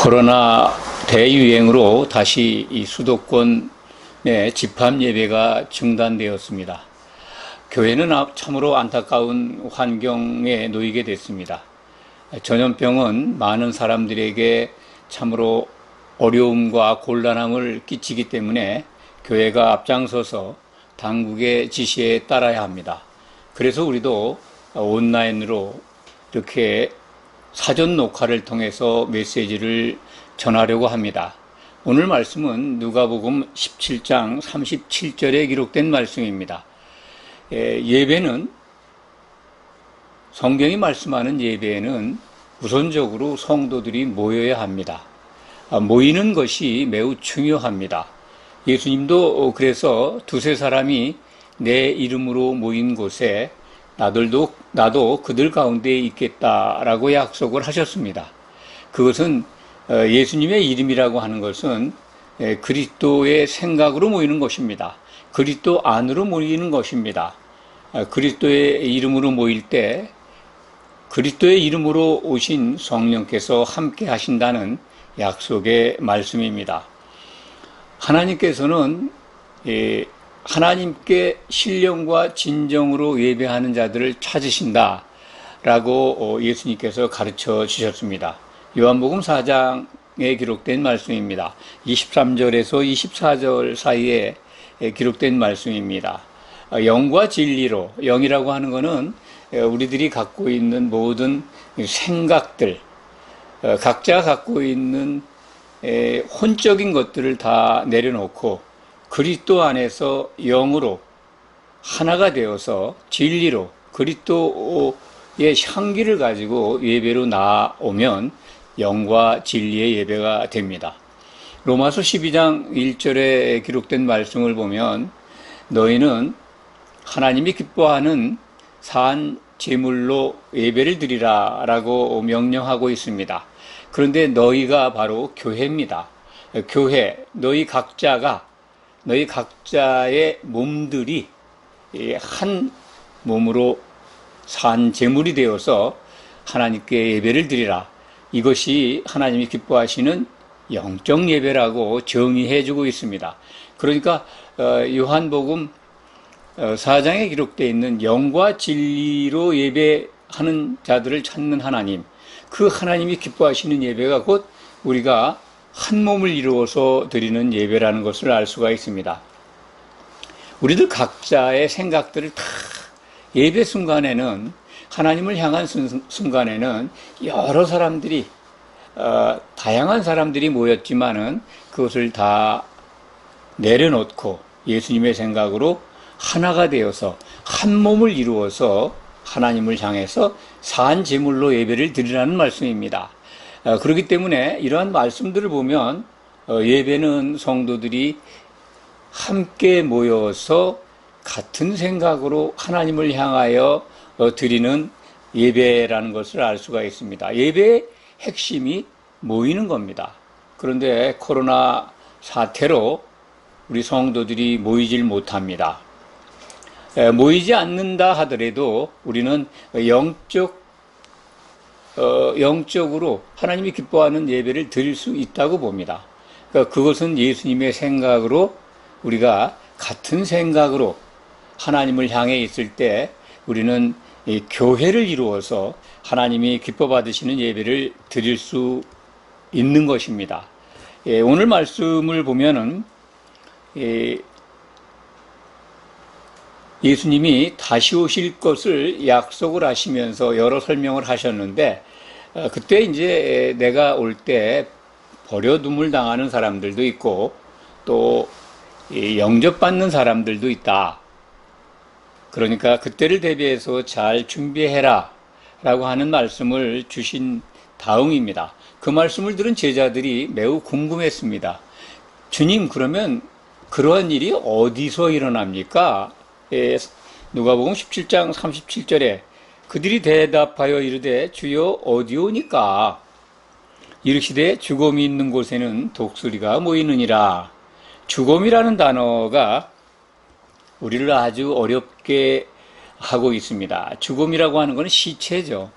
코로나 대유행으로 다시 이 수도권의 집합 예배가 중단되었습니다. 교회는 참으로 안타까운 환경에 놓이게 됐습니다. 전염병은 많은 사람들에게 참으로 어려움과 곤란함을 끼치기 때문에 교회가 앞장서서 당국의 지시에 따라야 합니다. 그래서 우리도 온라인으로 이렇게 사전 녹화를 통해서 메시지를 전하려고 합니다. 오늘 말씀은 누가복음 17장 37절에 기록된 말씀입니다. 예배는, 성경이 말씀하는 예배에는 우선적으로 성도들이 모여야 합니다. 모이는 것이 매우 중요합니다. 예수님도 그래서 두세 사람이 내 이름으로 모인 곳에 나도 그들 가운데 있겠다라고 약속을 하셨습니다. 그것은 예수님의 이름이라고 하는 것은 그리스도의 생각으로 모이는 것입니다. 그리스도 안으로 모이는 것입니다. 그리스도의 이름으로 모일 때 그리스도의 이름으로 오신 성령께서 함께 하신다는 약속의 말씀입니다. 하나님께서는 하나님께 신령과 진정으로 예배하는 자들을 찾으신다라고 예수님께서 가르쳐 주셨습니다. 요한복음 4장에 기록된 말씀입니다. 23절에서 24절 사이에 기록된 말씀입니다. 영과 진리로, 영이라고 하는 것은 우리들이 갖고 있는 모든 생각들, 각자 갖고 있는 혼적인 것들을 다 내려놓고 그리스도 안에서 영으로 하나가 되어서 진리로 그리스도의 향기를 가지고 예배로 나오면 영과 진리의 예배가 됩니다. 로마서 12장 1절에 기록된 말씀을 보면 너희는 하나님이 기뻐하는 산 제물로 예배를 드리라 라고 명령하고 있습니다. 그런데 너희가 바로 교회입니다. 교회, 너희 각자의 몸들이 한 몸으로 산 제물이 되어서 하나님께 예배를 드리라. 이것이 하나님이 기뻐하시는 영적 예배라고 정의해 주고 있습니다. 그러니까 요한복음 4장에 기록되어 있는 영과 진리로 예배하는 자들을 찾는 하나님, 그 하나님이 기뻐하시는 예배가 곧 우리가 한 몸을 이루어서 드리는 예배라는 것을 알 수가 있습니다. 우리들 각자의 생각들을 다 예배 순간에는, 하나님을 향한 순간에는 여러 사람들이, 다양한 사람들이 모였지만은 그것을 다 내려놓고 예수님의 생각으로 하나가 되어서 한 몸을 이루어서 하나님을 향해서 산 제물로 예배를 드리라는 말씀입니다. 그렇기 때문에 이러한 말씀들을 보면 예배는 성도들이 함께 모여서 같은 생각으로 하나님을 향하여 드리는 예배라는 것을 알 수가 있습니다. 예배의 핵심이 모이는 겁니다. 그런데 코로나 사태로 우리 성도들이 모이질 못합니다. 모이지 않는다 하더라도 우리는 영적으로 하나님이 기뻐하는 예배를 드릴 수 있다고 봅니다. 그러니까 그것은 예수님의 생각으로 우리가 같은 생각으로 하나님을 향해 있을 때 우리는 이 교회를 이루어서 하나님이 기뻐 받으시는 예배를 드릴 수 있는 것입니다. 오늘 말씀을 보면은 예수님이 다시 오실 것을 약속을 하시면서 여러 설명을 하셨는데, 그때 이제 내가 올 때 버려둠을 당하는 사람들도 있고 또 영접받는 사람들도 있다. 그러니까 그때를 대비해서 잘 준비해라 라고 하는 말씀을 주신 다음입니다. 그 말씀을 들은 제자들이 매우 궁금했습니다. 주님, 그러면 그러한 일이 어디서 일어납니까? 누가복음 17장 37절에 그들이 대답하여 이르되 주여 어디오니까? 이르시되 죽음이 있는 곳에는 독수리가 모이느니라. 죽음이라는 단어가 우리를 아주 어렵게 하고 있습니다. 죽음이라고 하는 것은 시체죠.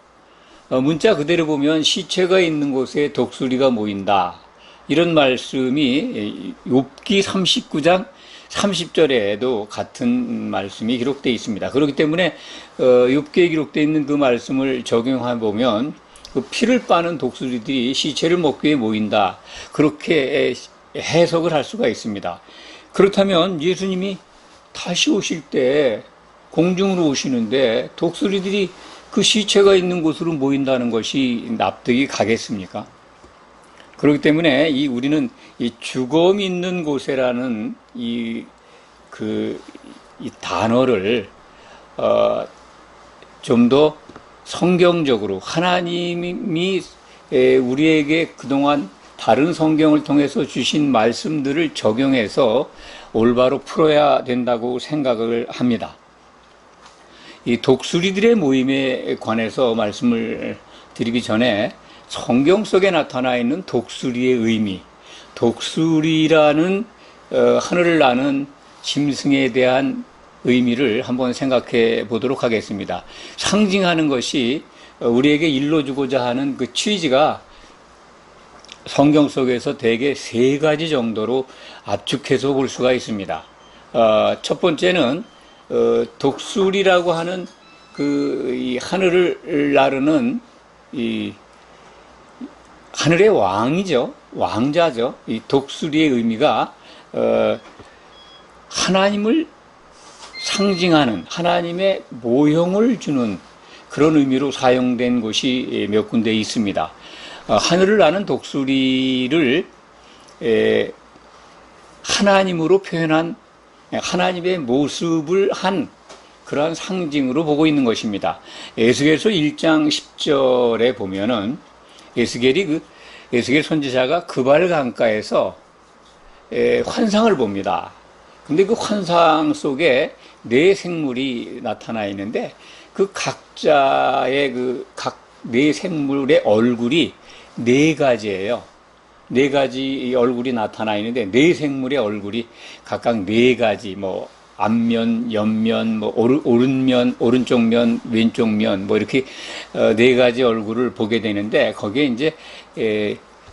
문자 그대로 보면 시체가 있는 곳에 독수리가 모인다. 이런 말씀이 욥기 39장 30절에도 같은 말씀이 기록되어 있습니다. 그렇기 때문에 욥기에 기록되어 있는 그 말씀을 적용해 보면 그 피를 빠는 독수리들이 시체를 먹기 위해 모인다. 그렇게 해석을 할 수가 있습니다. 그렇다면 예수님이 다시 오실 때 공중으로 오시는데 독수리들이 그 시체가 있는 곳으로 모인다는 것이 납득이 가겠습니까? 그렇기 때문에 우리는 이 죽음 있는 곳에라는 이 단어를 좀 더 성경적으로 하나님이 우리에게 그동안 다른 성경을 통해서 주신 말씀들을 적용해서 올바로 풀어야 된다고 생각을 합니다. 이 독수리들의 모임에 관해서 말씀을 드리기 전에 성경 속에 나타나 있는 독수리의 의미, 독수리라는 하늘을 나는 짐승에 대한 의미를 한번 생각해 보도록 하겠습니다. 상징하는 것이 우리에게 일러주고자 하는 그 취지가 성경 속에서 대개 세 가지 정도로 압축해서 볼 수가 있습니다. 첫 번째는 독수리라고 하는 이 하늘을 나르는 이 하늘의 왕이죠. 왕자죠. 이 독수리의 의미가 하나님을 상징하는 하나님의 모형을 주는 그런 의미로 사용된 곳이 몇 군데 있습니다. 하늘을 나는 독수리를 하나님으로 표현한 하나님의 모습을 한 그러한 상징으로 보고 있는 것입니다. 에스겔서 1장 10절에 보면은 에스겔 선지자가 그발 강가에서 환상을 봅니다. 근데 그 환상 속에 네 생물이 나타나 있는데 그 각자의 각 네 생물의 얼굴이 네 가지예요. 네 가지 얼굴이 나타나 있는데 네 생물의 얼굴이 각각 네 가지 앞면, 옆면, 오른면, 오른쪽 면, 왼쪽 면 이렇게 네 가지 얼굴을 보게 되는데 거기에 이제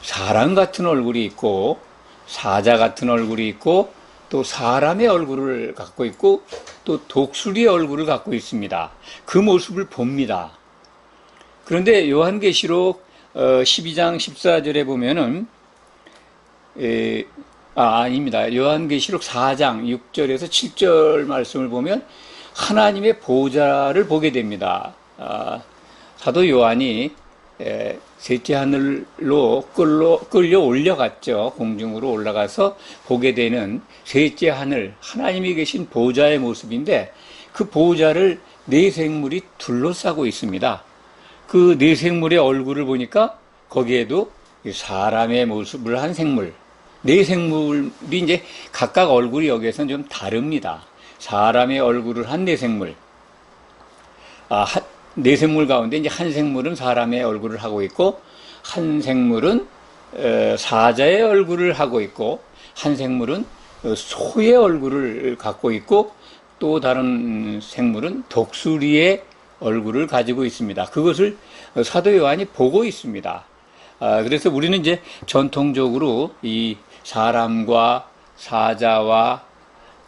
사람 같은 얼굴이 있고 사자 같은 얼굴이 있고 또 사람의 얼굴을 갖고 있고 또 독수리의 얼굴을 갖고 있습니다. 그 모습을 봅니다. 그런데 요한계시록 12장 14절에 보면은 아닙니다. 요한계시록 4장 6절에서 7절 말씀을 보면 하나님의 보좌를 보게 됩니다. 사도 요한이 셋째 하늘로 끌려 올려갔죠. 공중으로 올라가서 보게 되는 셋째 하늘, 하나님이 계신 보좌의 모습인데 그 보좌를 네 생물이 둘러싸고 있습니다. 그 네 생물의 얼굴을 보니까 거기에도 사람의 모습을 한 생물, 네 생물이 이제 각각 얼굴이 여기에서는 좀 다릅니다. 사람의 얼굴을 한 네 생물. 네 생물 가운데 이제 한 생물은 사람의 얼굴을 하고 있고, 한 생물은 사자의 얼굴을 하고 있고, 한 생물은 소의 얼굴을 갖고 있고, 또 다른 생물은 독수리의 얼굴을 가지고 있습니다. 그것을 사도 요한이 보고 있습니다. 그래서 우리는 이제 전통적으로 이 사람과 사자와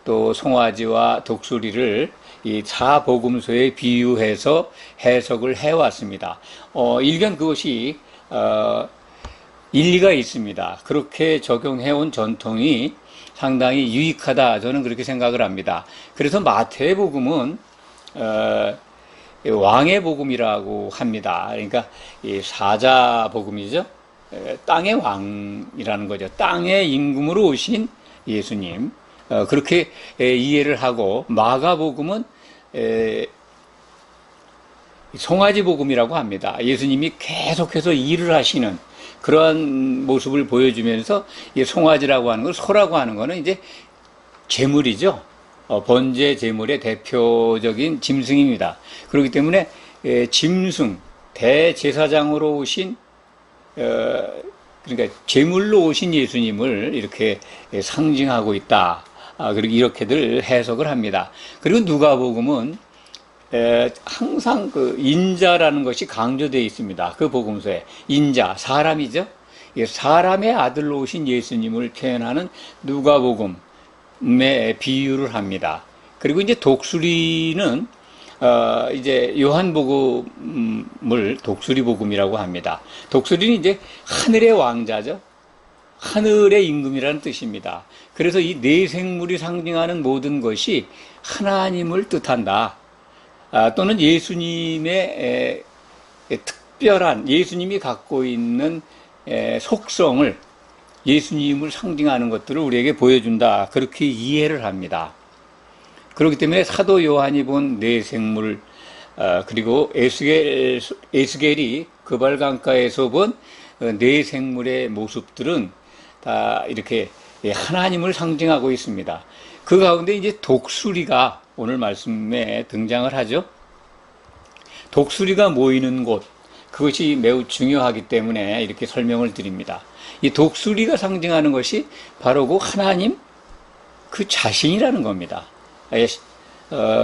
또 송아지와 독수리를 이 사복음서에 비유해서 해석을 해왔습니다. 일견 그것이 일리가 있습니다. 그렇게 적용해온 전통이 상당히 유익하다, 저는 그렇게 생각을 합니다. 그래서 마태복음은 왕의 복음이라고 합니다. 그러니까 이 사자복음이죠. 땅의 왕이라는 거죠. 땅의 임금으로 오신 예수님. 그렇게 이해를 하고, 마가복음은 송아지 복음이라고 합니다. 예수님이 계속해서 일을 하시는 그러한 모습을 보여주면서, 이 송아지라고 하는 걸, 소라고 하는 거는 이제 제물이죠. 번제 제물의 대표적인 짐승입니다. 그렇기 때문에 짐승, 대제사장으로 오신, 그러니까 제물로 오신 예수님을 이렇게 상징하고 있다. 그리고 이렇게들 해석을 합니다. 그리고 누가복음은 항상 그 인자라는 것이 강조되어 있습니다. 그 복음서에 인자, 사람이죠. 사람의 아들로 오신 예수님을 표현하는 누가복음에 비유를 합니다. 그리고 이제 독수리는 이제 요한복음을 독수리복음이라고 합니다. 독수리는 이제 하늘의 왕자죠. 하늘의 임금이라는 뜻입니다. 그래서 이 네 생물이 상징하는 모든 것이 하나님을 뜻한다. 또는 예수님의 특별한, 예수님이 갖고 있는 속성을, 예수님을 상징하는 것들을 우리에게 보여준다. 그렇게 이해를 합니다. 그렇기 때문에 사도 요한이 본 네 생물, 그리고 에스겔이 그발강가에서 본 네 생물의 모습들은 다 이렇게 하나님을 상징하고 있습니다. 그 가운데 이제 독수리가 오늘 말씀에 등장을 하죠. 독수리가 모이는 곳, 그것이 매우 중요하기 때문에 이렇게 설명을 드립니다. 이 독수리가 상징하는 것이 바로 그 하나님 그 자신이라는 겁니다.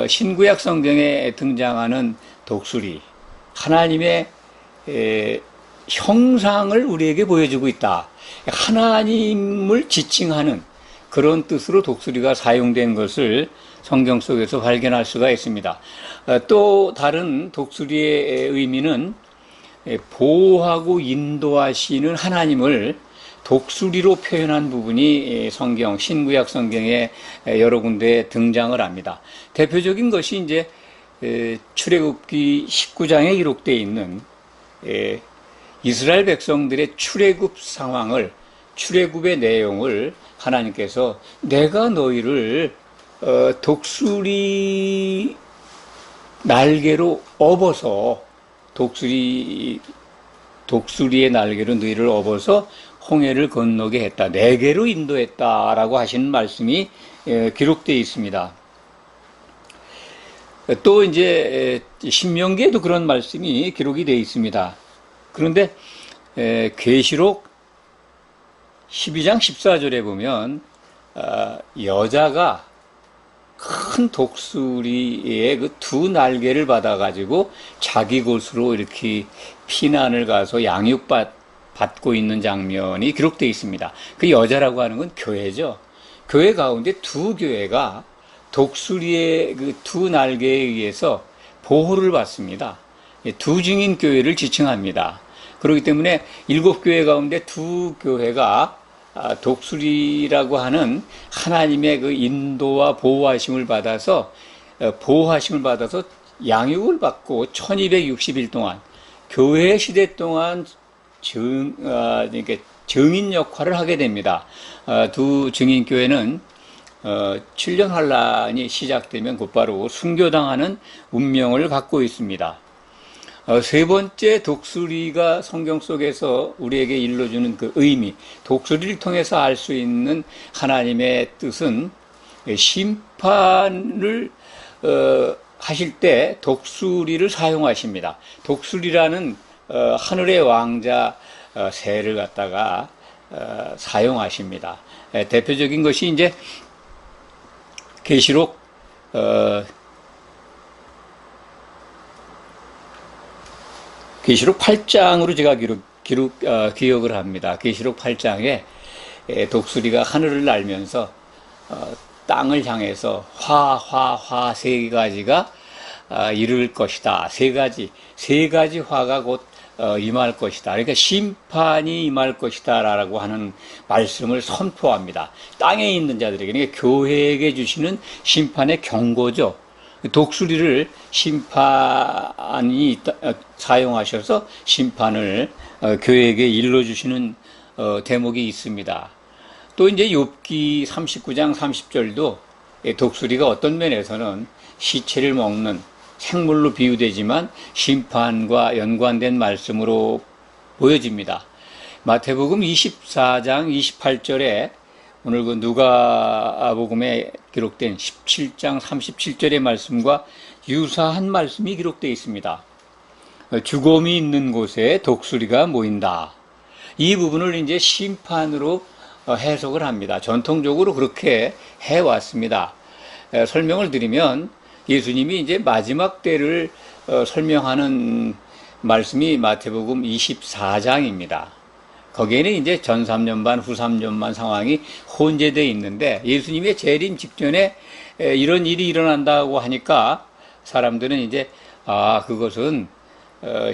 신구약 성경에 등장하는 독수리, 하나님의 형상을 우리에게 보여주고 있다. 하나님을 지칭하는 그런 뜻으로 독수리가 사용된 것을 성경 속에서 발견할 수가 있습니다. 또 다른 독수리의 의미는 보호하고 인도하시는 하나님을 독수리로 표현한 부분이 성경, 신구약 성경에 여러 군데 등장을 합니다. 대표적인 것이 이제 출애굽기 19장에 기록되어 있는 이스라엘 백성들의 출애굽 상황을, 출애굽의 내용을 하나님께서 내가 너희를 독수리 날개로 업어서 독수리의 날개로 너희를 업어서 홍해를 건너게 했다. 내게로 인도했다라고 하시는 말씀이 기록되어 있습니다. 또 이제 신명기에도 그런 말씀이 기록이 되어 있습니다. 그런데 계시록 12장 14절에 보면 여자가 큰 독수리의 그 두 날개를 받아가지고 자기 곳으로 이렇게 피난을 가서 양육받고 있는 장면이 기록되어 있습니다. 그 여자라고 하는 건 교회죠. 교회 가운데 두 교회가 독수리의 그 두 날개에 의해서 보호를 받습니다. 두 증인 교회를 지칭합니다. 그렇기 때문에 7교회 가운데 두 교회가 독수리라고 하는 하나님의 그 인도와 보호하심을 받아서 양육을 받고 1260일 동안 교회 시대 동안 증인 역할을 하게 됩니다. 두 증인 교회는 7년 환란이 시작되면 곧바로 순교당하는 운명을 갖고 있습니다. 세 번째 독수리가 성경 속에서 우리에게 일러주는 그 의미, 독수리를 통해서 알 수 있는 하나님의 뜻은 심판을 하실 때 독수리를 사용하십니다. 독수리라는 하늘의 왕자 새를 갖다가 사용하십니다. 대표적인 것이 이제 계시록 8장으로 제가 기억을 합니다. 계시록 8장에 독수리가 하늘을 날면서 땅을 향해서 화 세 가지가 이룰 것이다. 세 가지 화가 곧 임할 것이다. 그러니까 심판이 임할 것이다 라고 하는 말씀을 선포합니다. 땅에 있는 자들에게, 그러니까 교회에게 주시는 심판의 경고죠. 독수리를 심판이 사용하셔서 심판을 교회에게 일러주시는 대목이 있습니다. 또 이제 욥기 39장 30절도 독수리가 어떤 면에서는 시체를 먹는 생물로 비유되지만 심판과 연관된 말씀으로 보여집니다. 마태복음 24장 28절에 오늘 그 누가복음에 기록된 17장 37절의 말씀과 유사한 말씀이 기록되어 있습니다. 죽음이 있는 곳에 독수리가 모인다. 이 부분을 이제 심판으로 해석을 합니다. 전통적으로 그렇게 해왔습니다. 설명을 드리면 예수님이 이제 마지막 때를 설명하는 말씀이 마태복음 24장입니다. 거기에는 이제 전 3년반, 후 3년반 상황이 혼재되어 있는데 예수님의 재림 직전에 이런 일이 일어난다고 하니까 사람들은 이제 그것은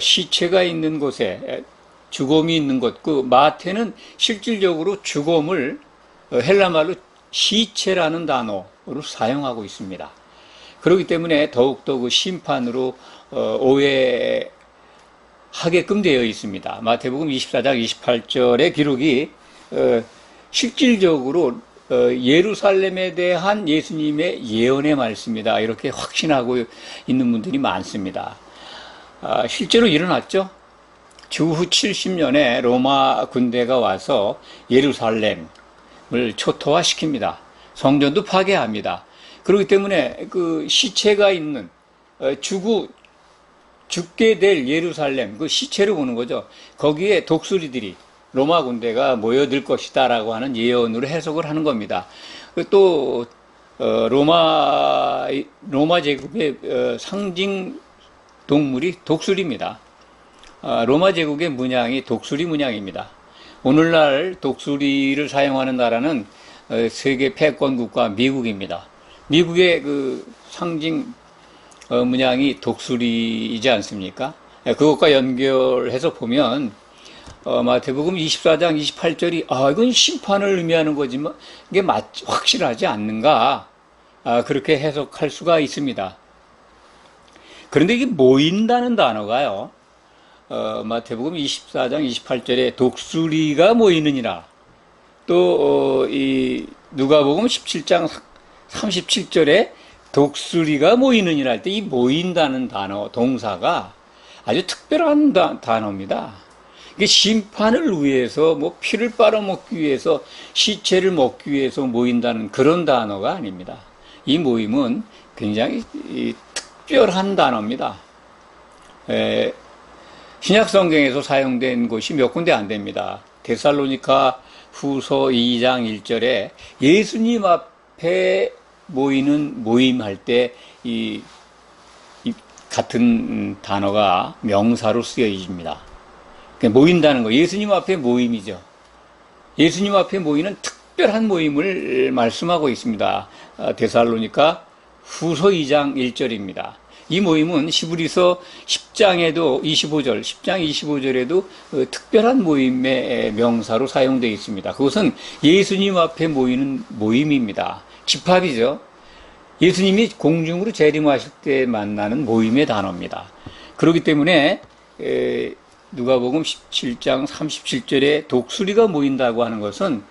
시체가 있는 곳에 죽음이 있는 것, 그 마태는 실질적으로 죽음을 헬라말로 시체라는 단어로 사용하고 있습니다. 그렇기 때문에 더욱더 그 심판으로 오해하게끔 되어 있습니다. 마태복음 24장 28절의 기록이 실질적으로 예루살렘에 대한 예수님의 예언의 말씀이다, 이렇게 확신하고 있는 분들이 많습니다. 실제로 일어났죠. 주후 70년에 로마 군대가 와서 예루살렘을 초토화시킵니다. 성전도 파괴합니다. 그렇기 때문에 그 시체가 있는 죽게 될 예루살렘, 그 시체를 보는 거죠. 거기에 독수리들이 로마 군대가 모여들 것이다라고 하는 예언으로 해석을 하는 겁니다. 또 로마 제국의 상징 동물이 독수리입니다. 로마 제국의 문양이 독수리 문양입니다. 오늘날 독수리를 사용하는 나라는 세계 패권 국가 미국입니다. 미국의 그 상징 문양이 독수리이지 않습니까? 그것과 연결해서 보면 마태복음 24장 28절이 이건 심판을 의미하는 거지만 이게 확실하지 않는가, 그렇게 해석할 수가 있습니다. 그런데 이게 모인다는 단어가요, 마태복음 24장 28절에 독수리가 모이느니라, 또 이 누가복음 17장 37절에 독수리가 모이느니라 할 때 이 모인다는 단어, 동사가 아주 특별한 단어입니다. 이게 심판을 위해서, 피를 빨아먹기 위해서, 시체를 먹기 위해서 모인다는 그런 단어가 아닙니다. 이 모임은 굉장히 특별한 단어입니다. 신약 성경에서 사용된 곳이 몇 군데 안 됩니다. 데살로니가 후서 2장 1절에 예수님 앞에 모이는 모임할 때 이 같은 단어가 명사로 쓰여집니다. 모인다는 거, 예수님 앞에 모임이죠. 예수님 앞에 모이는 특별한 모임을 말씀하고 있습니다. 데살로니가 후서 2장 1절입니다. 이 모임은 히브리서 10장에도 10장 25절에도 특별한 모임의 명사로 사용되어 있습니다. 그것은 예수님 앞에 모이는 모임입니다. 집합이죠. 예수님이 공중으로 재림하실 때 만나는 모임의 단어입니다. 그렇기 때문에 누가복음 17장 37절에 독수리가 모인다고 하는 것은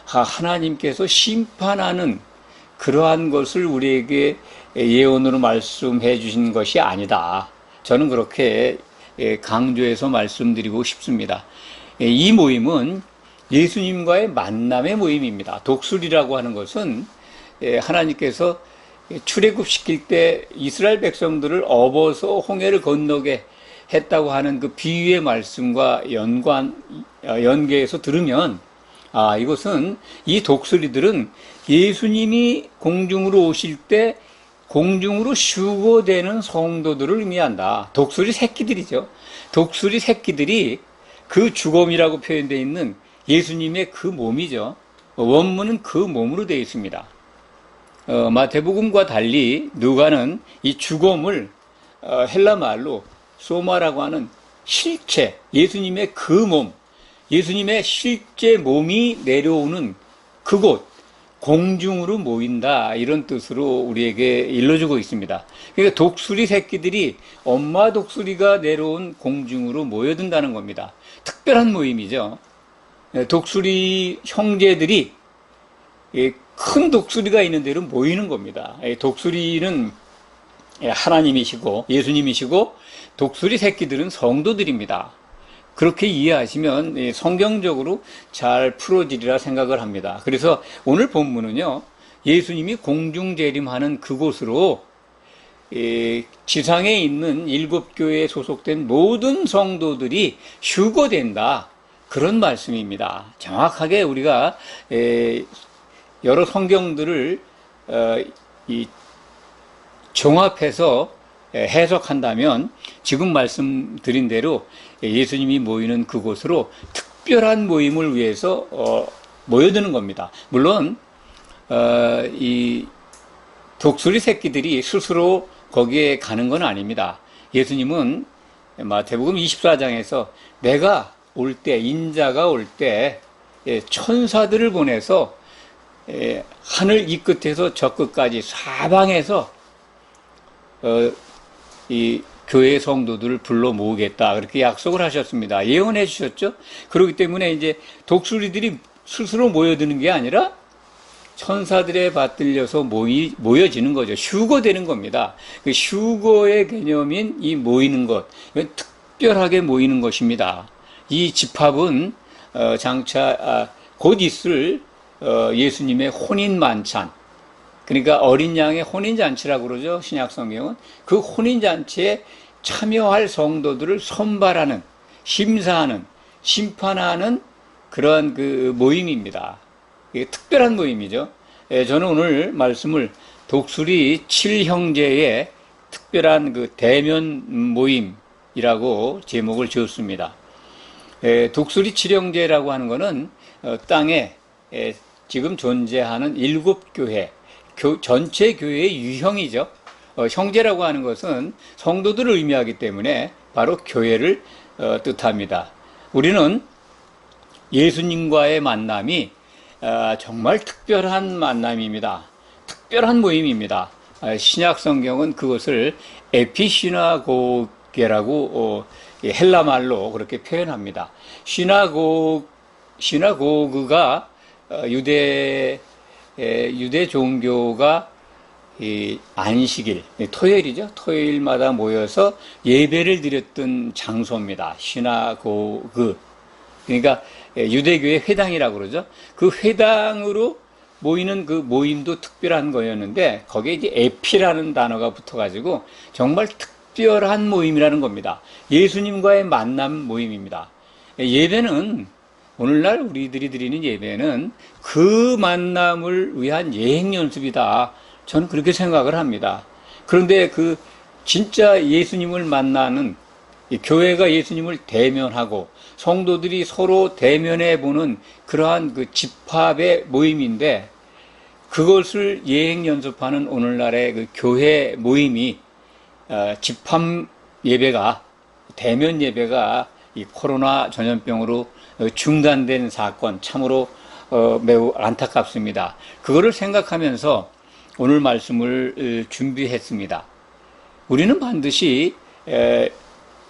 하나님께서 심판하는 그러한 것을 우리에게 예언으로 말씀해 주신 것이 아니다. 저는 그렇게 강조해서 말씀드리고 싶습니다. 이 모임은 예수님과의 만남의 모임입니다. 독수리라고 하는 것은 하나님께서 출애굽시킬 때 이스라엘 백성들을 업어서 홍해를 건너게 했다고 하는 그 비유의 말씀과 연계해서 들으면 이것은 이 독수리들은 예수님이 공중으로 오실 때 공중으로 휴거되는 성도들을 의미한다. 독수리 새끼들이죠. 독수리 새끼들이 그 죽음이라고 표현되어 있는 예수님의 그 몸이죠. 원문은 그 몸으로 되어 있습니다. 마태복음과 달리 누가는 이 죽음을 헬라 말로 소마라고 하는 실체, 예수님의 그 몸, 예수님의 실제 몸이 내려오는 그곳, 공중으로 모인다, 이런 뜻으로 우리에게 일러주고 있습니다. 그러니까 독수리 새끼들이 엄마 독수리가 내려온 공중으로 모여든다는 겁니다. 특별한 모임이죠. 독수리 형제들이 큰 독수리가 있는 데로 모이는 겁니다. 독수리는 하나님이시고 예수님이시고 독수리 새끼들은 성도들입니다. 그렇게 이해하시면 성경적으로 잘 풀어지리라 생각을 합니다. 그래서 오늘 본문은요, 예수님이 공중 재림하는 그곳으로 지상에 있는 7교회에 소속된 모든 성도들이 휴거된다, 그런 말씀입니다. 정확하게 우리가 여러 성경들을 종합해서 해석한다면 지금 말씀드린 대로 예수님이 모이는 그곳으로 특별한 모임을 위해서 모여드는 겁니다. 물론 이 독수리 새끼들이 스스로 거기에 가는 건 아닙니다. 예수님은 마태복음 24장에서 내가 올 때, 인자가 올 때 천사들을 보내서 하늘 이 끝에서 저 끝까지 사방에서 이 교회 성도들을 불러 모으겠다, 그렇게 약속을 하셨습니다. 예언해 주셨죠. 그렇기 때문에 이제 독수리들이 스스로 모여드는 게 아니라 천사들에 받들려서 모여지는 거죠. 휴거되는 겁니다. 그 휴거의 개념인 이 모이는 것, 이건 특별하게 모이는 것입니다. 이 집합은 장차 곧 있을 예수님의 혼인 만찬, 그러니까 어린 양의 혼인잔치라고 그러죠. 신약성경은. 그 혼인잔치에 참여할 성도들을 선발하는, 심사하는, 심판하는 그러한 그 모임입니다. 이게 특별한 모임이죠. 저는 오늘 말씀을 독수리 7형제의 특별한 그 대면 모임이라고 제목을 지었습니다. 독수리 7형제라고 하는 것은 땅에 지금 존재하는 7교회, 전체 교회의 유형이죠. 형제라고 하는 것은 성도들을 의미하기 때문에 바로 교회를 뜻합니다. 우리는 예수님과의 만남이 정말 특별한 만남입니다. 특별한 모임입니다. 신약 성경은 그것을 에피시나고게라고 헬라 말로 그렇게 표현합니다. 시나고그가 유대 종교가 이 안식일, 토요일이죠. 토요일마다 모여서 예배를 드렸던 장소입니다. 시나고그. 그러니까 유대교의 회당이라고 그러죠. 그 회당으로 모이는 그 모임도 특별한 거였는데 거기에 이제 에피라는 단어가 붙어가지고 정말 특별한 모임이라는 겁니다. 예수님과의 만남 모임입니다. 예배는 오늘날 우리들이 드리는 예배는 그 만남을 위한 예행 연습이다. 저는 그렇게 생각을 합니다. 그런데 그 진짜 예수님을 만나는 교회가 예수님을 대면하고 성도들이 서로 대면해 보는 그러한 그 집합의 모임인데 그것을 예행 연습하는 오늘날의 그 교회 모임이 집합 예배가 대면 예배가 이 코로나 전염병으로 중단된 사건 참으로 매우 안타깝습니다. 그거를 생각하면서 오늘 말씀을 준비했습니다. 우리는 반드시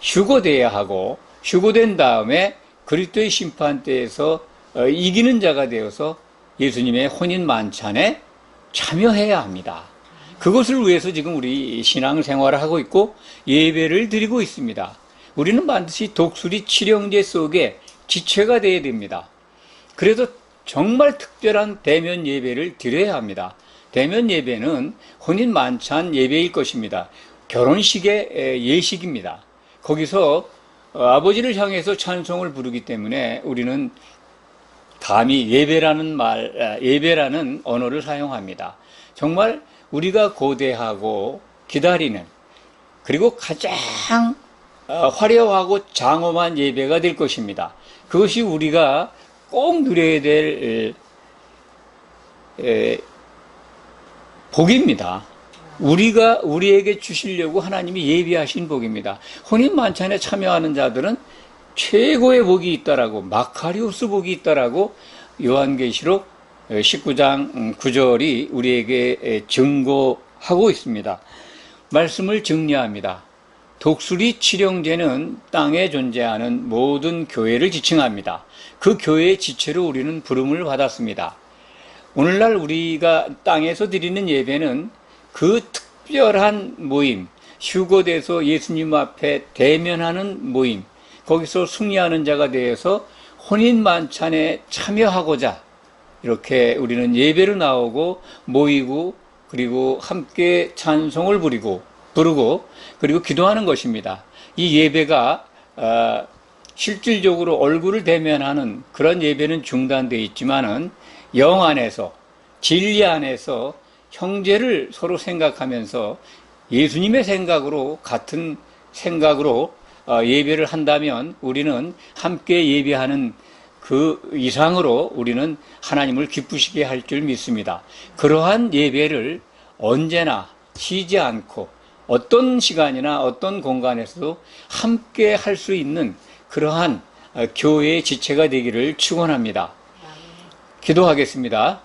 휴거돼야 하고 휴거된 다음에 그리스도의 심판대에서 이기는 자가 되어서 예수님의 혼인 만찬에 참여해야 합니다. 그것을 위해서 지금 우리 신앙생활을 하고 있고 예배를 드리고 있습니다. 우리는 반드시 독수리 7형제 속에 지체가 되어야 됩니다. 그래서 정말 특별한 대면 예배를 드려야 합니다. 대면 예배는 혼인 만찬 예배일 것입니다. 결혼식의 예식입니다. 거기서 아버지를 향해서 찬송을 부르기 때문에 우리는 감히 예배라는 언어를 사용합니다. 정말 우리가 고대하고 기다리는 그리고 가장 화려하고 장엄한 예배가 될 것입니다. 그것이 우리가 꼭 누려야 될 복입니다. 우리에게 주시려고 하나님이 예비하신 복입니다. 혼인 만찬에 참여하는 자들은 최고의 복이 있다라고, 마카리오스 복이 있다라고 요한계시록 19장 9절이 우리에게 증거하고 있습니다. 말씀을 정리합니다. 독수리 7형제는 땅에 존재하는 모든 교회를 지칭합니다. 그 교회의 지체로 우리는 부름을 받았습니다. 오늘날 우리가 땅에서 드리는 예배는 그 특별한 모임, 휴거돼서 예수님 앞에 대면하는 모임, 거기서 승리하는 자가 되어서 혼인 만찬에 참여하고자 이렇게 우리는 예배로 나오고 모이고 그리고 함께 찬송을 부르고 그리고 기도하는 것입니다. 이 예배가 실질적으로 얼굴을 대면하는 그런 예배는 중단되어 있지만은 영 안에서 진리 안에서 형제를 서로 생각하면서 예수님의 생각으로, 같은 생각으로 예배를 한다면 우리는 함께 예배하는 그 이상으로 우리는 하나님을 기쁘시게 할 줄 믿습니다. 그러한 예배를 언제나 쉬지 않고 어떤 시간이나 어떤 공간에서도 함께 할 수 있는 그러한 교회의 지체가 되기를 축원합니다. 기도하겠습니다.